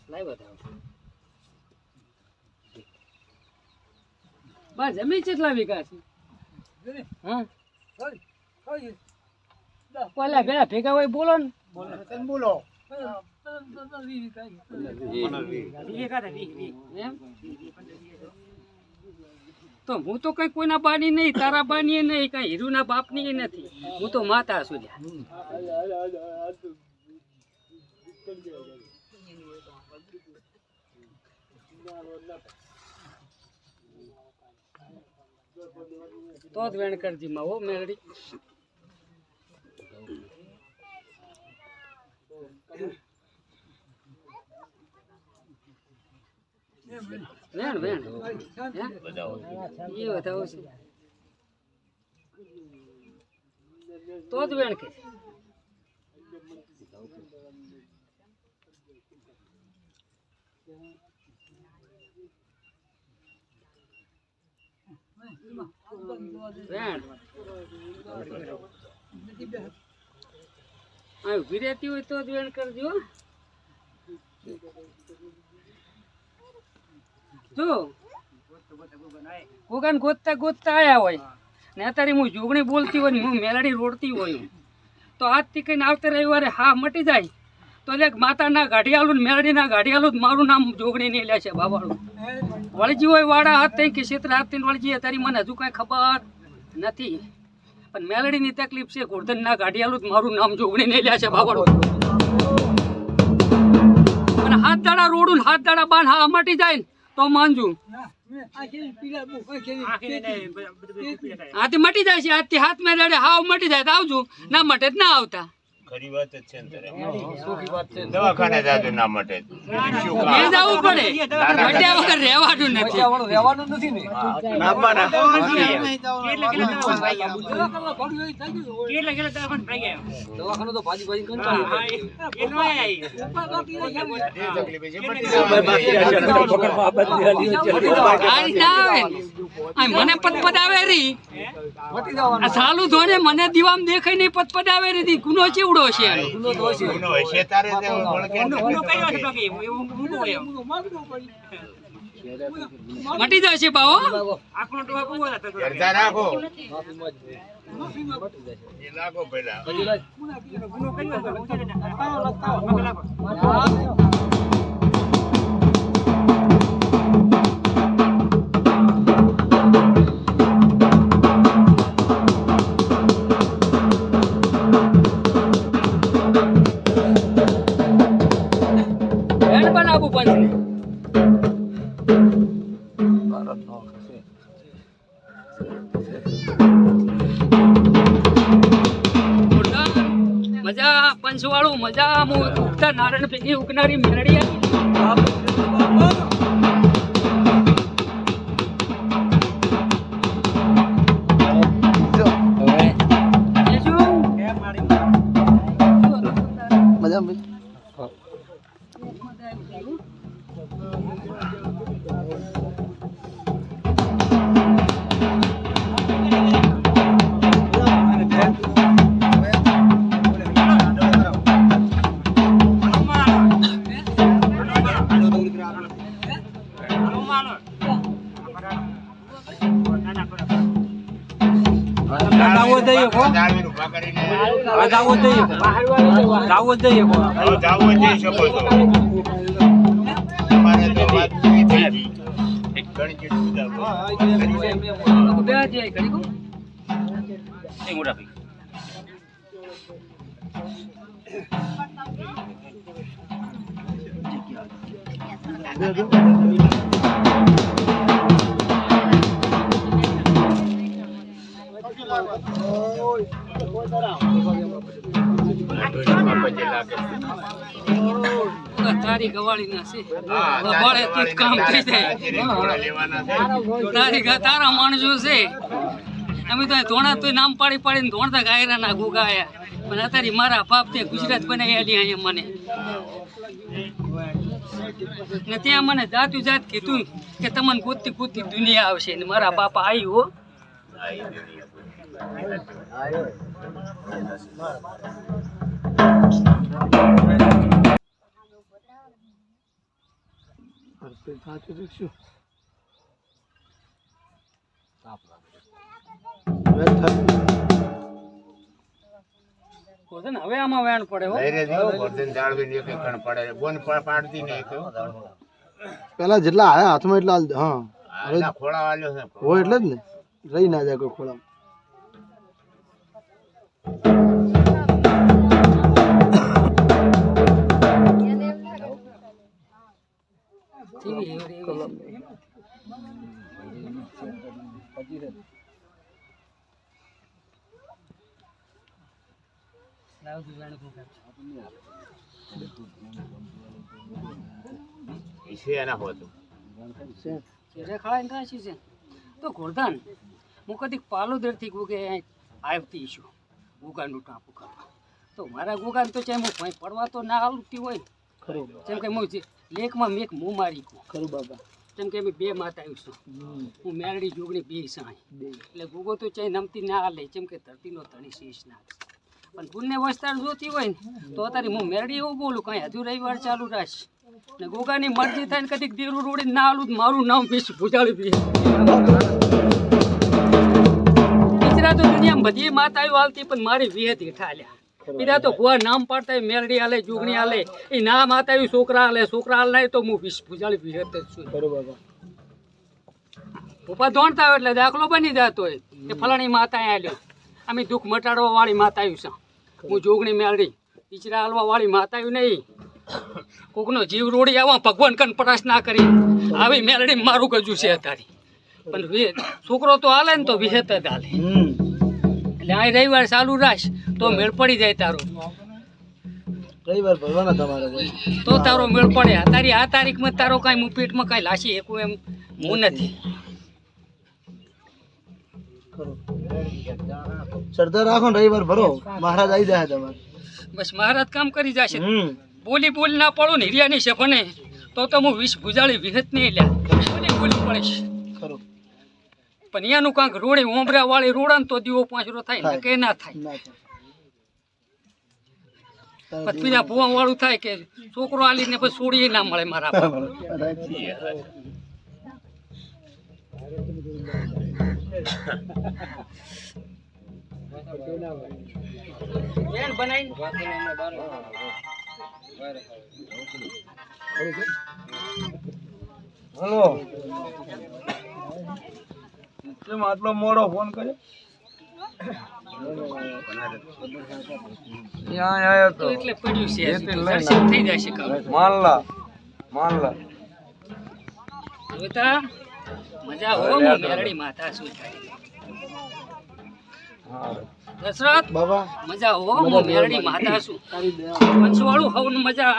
લાઈ બતાવો બસ જમીન કેટલા વીઘા છે હા પેલા પેલા ભેગા હોય બોલો ને બોલો તો હું તો કઈ કોઈના બાની નહીં તારા બાની નહીં કઈ હીરુના બાપની નથી હું તો માતા છું તો જ વેણ કરજી માં હો મેલડી વેણ વેણ એ બતાવો છે તો જ વેણ કે ઉભી રહેતી હોય તો જ વેણ કરજો જો કોગાન ગોતતા ગોતતા આયા હોય ને અત્યારે હું જોગણી બોલતી હોય ને હું મેલડી રોડતી હોય તો આજથી કઈ આવતા રવિવારે હા મટી જાય તો એટલે માતાના ગાઢિયાલું ને મેલડીના ગાઢિયાલું મારું નામ જોગણી નહીં લે છે બાબાળું વળજી હોય વાડા હાથ થઈ કે ક્ષેત્ર હાથ થઈને વળજી તારી મને હજુ કાંઈ ખબર નથી પણ મેલડીની તકલીફ છે ગોરધનના ગાઢિયાલું મારું નામ જોગણી નહીં લે છે બાબાળું અને હાથ દાડા રોડું ને હાથ દાડા બાન હા મટી જાય ને તો માનજુ હાથી મટી જાય છે આજથી હાથ મેં દાડે હાવ મટી જાય તો આવજો ના મટે જ ના આવતા ખરી વાત જ છે ને દવાખાને જાજો ના મટે એ જવું પડે મટ્યા વગર રહેવાનું નથી ને નામવાના દવાખાનું તો ભાજી ભાજી કંટાળી મને પતપત આવે રી સાલું ધોને મને દીવામ દેખાય નહીં પતપત આવે રી ગુનો ચેવડો છે મટી જશે બાવો બનાવવું પડશે મજા પંચવાળું મજા ઉગતા નારાયણ ભેગી ઉગનારી મેળડી તારી ગવાળી ના છે કામ થઈ જાય તારા માણસો છે અમે તો ધોણા તો નામ પાડી પાડીને ધોણતા ગાયરા ના ગુગાયા પણ અત્યારે મારા બાપ તે ગુજરાત બનાવી અહીંયા મને ને ત્યાં મને જાતું જાત કીધું કે તમને કૂદતી કૂદતી દુનિયા આવશે ને મારા બાપા આવ્યું ગોરધન હવે આમાં વેણ પડે હો. લઈ રે જો ગોરધન જાળવીને એક ખણ પડે બોન પાડતી નહીં તો પેલા જેટલા આયા હાથમાં એટલા હાલ દે. હા આના ખોળા વાલ્યો છે હોય એટલે જ ને રહી ના જાય કોઈ ખોળા. ટીવી એવડી એવી. લાવજો વેણ ભૂકા. ઈસે એના હોતું ચેરે ખળાઈને કાશી છે તો ગોરધન હું કદી પાલોદરથી ગુગે આવતી છું ગુગાનું ટાપુ કરવા તો મારા ગુગાન તો ચાહે હું ભઈ પડવા તો ના આવતી હોય ખરું જેમ કે હું લેકમાં મેક મું મારી ગયું ખરું બાબા. જેમ કે અમે બે માતા આવ્યું છું હું મેરડી જોગણી બે સાંઈ એટલે ગુગો તો ચાહે નમતી ના હાલે જેમ કે ધરતીનો ધણી શીશ ના પણ પુણ્ય વસ્તાર જોતી હોય ને તો અત્યારે હું મેરડી એવું બોલું કાંઈ હજુ રવિવાર ચાલુ રાખ ને ગોગાની મરજી થાય ને કદીક દીરું રોડી ના આલું મારું નામ પીછ ભૂજાળી પી બીજરા તો દુનિયામાં બધી માતાઓ હાલતી પણ મારી વિહેત હેઠાલ્યા બીજા તો ભુવા નામ પાડતા હોય મેરડી હાલે જોગણી હાલે એ ના માતા છોકરા હાલે નહીં તો હું વિષ ભૂજાળી વિહેત જ છું ખરું બાબા. પપ્પા દોડતા હોય એટલે દાખલો બની જતો હોય કે ફલાણી માતા આલ્યો અમે દુઃખ મટાડવા વાળી માતા આવ્યું છે હું જોગણી મેરડી ઈચરા હાલવા વાળી માતા આવ્યું નહીં કોકનો જીવ રોડી આવા ભગવાન કન પ્રયાસ ના કરી આવી મેલડી મારું ગજુ છે તારી પણ છોકરો તો હાલે ને તો વિહેત જ હાલે એટલે આ રવિવાર ચાલુ રાખ તો મેળ પડી જાય તારો રવિવાર ભરવાના તમારે ભાઈ. તો તારો મેળ પડે તારી આ તારીખમાં તારો કાંઈ હું પેટમાં કાંઈ લાશી એકું એમ હું નથી ખરું સરદાર રાખો ને રવિવાર ભરો મહારાજ આવી જાય તમારે. બસ મહારાજ કામ કરી જશે બોલી ના પડું ને હિરિયાની છે ભણે તો હું વિષ ભુજાળી વિહત નહીં લ્યા બોલી પડીશ ખરું પણ એનું કાંક રોડી ઓમરા વાળી રોડા ને તો દીવો પાંચરો થાય ને કે ના થાય ના થાય. પછી બીજા ભુવા વાળું થાય કે છોકરો આલીને પછી છોડી ના મળે મારા બાપ. વેણ બનાવીને હલો કેમ આટલો મોડો ફોન કર્યો? ત્યાં આયો તો એટલે પડ્યું છે હજી તો દર્શન થઈ જશે કામ. માનલા જોતા મજા હો હું મેરડી માતા શું થાય દશરથ બાબા મજા હો હું મેરડી માતા છું પંચવાળું હવન મજા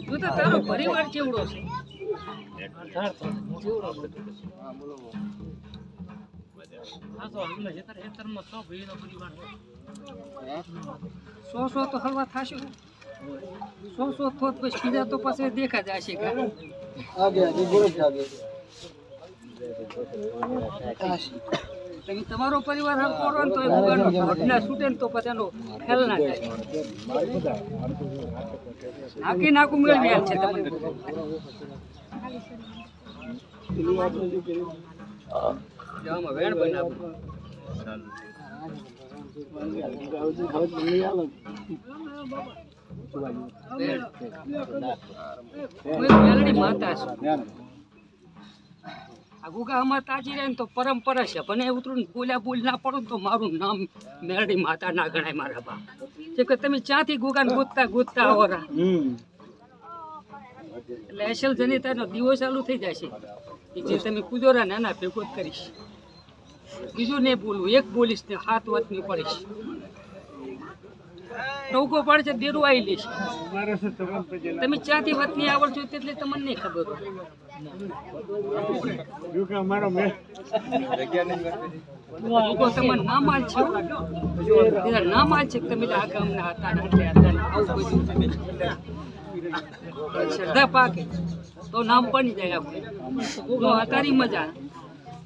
તું તો તારો પરિવાર કેવડો છે સો તો હલવા થશે સો થોત પછી બીજા તો પછી દેખા જશે કે તમે તમારો પરિવાર હરકો રહો ને તો એ ભગવાનનો ઘટના છૂટે ને તો પછી એનો ખ્યાલ ના જાય નાખું મેળવી આલ છે તમને આમાં વેણ બનાવો મેલડી માતા છું આ ગુગા અમાર તાજી રહે ને તો પરંપરા છે પણ એ ઉતરું બોલ્યા બોલ ના પડો ને તો મારું નામ મેલડી માતા ના ગણાય મારા બા જેમ કે તમે ચાથી ગુગાને ગોતતા આવો રા એટલે અસલ જનિતાનો દીવો ચાલુ થઈ જશે જે તમે પૂજોરા નાના ભેગો જ કરીશ બીજું નહીં બોલું એક બોલીશ ને હાથ વાતની પડીશ ટોકો પડશે દેરું આવી લેશે તમે ચાથી વાતની આવડશો એટલે તમને નહીં ખબર હોય તમને ના માલ છે ના માલ છે તમે આ ગામના હતા ને એટલે હતા ને આવું બધું શ્રદ્ધા પાકે તો નામ બની જાય આપણે તો અત્યારે મજા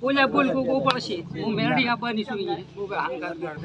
ઓલા બોલ ગો પડશે હું મેરડી આપવાની છું અહીંયા.